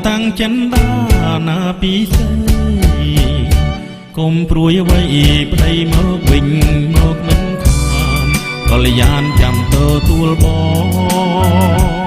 តាំងចិនដាណាពីសេកុំព្រួយអ្វីប្តីមកវិញមកមិនខានកល្យានចាំទទួលបង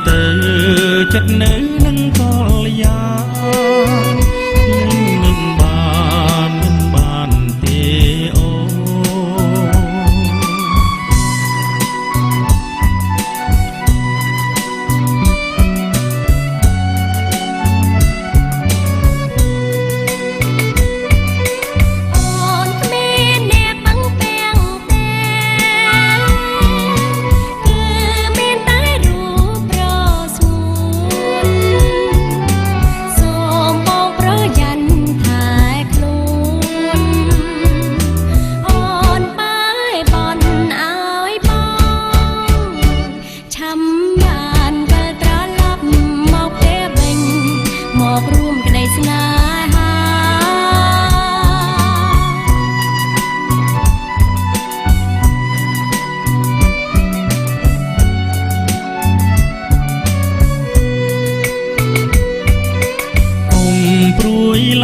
ទៅចិត្តនៅនឹងកល្យានឹងបានទេអូ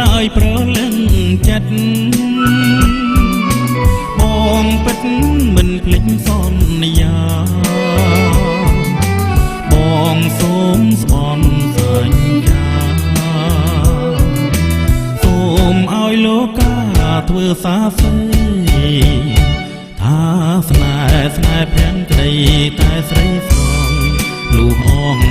ឡើយប្រលឹងចិត្តបងពិតមិនភ្លេចសន្យាបងសូមស្បន់សញ្ញាសូមឲ្យលោកកាធ្វើសាសេថាស្នេហ៍ព្រាំងក្តីតែស្រីស្រងលុះអង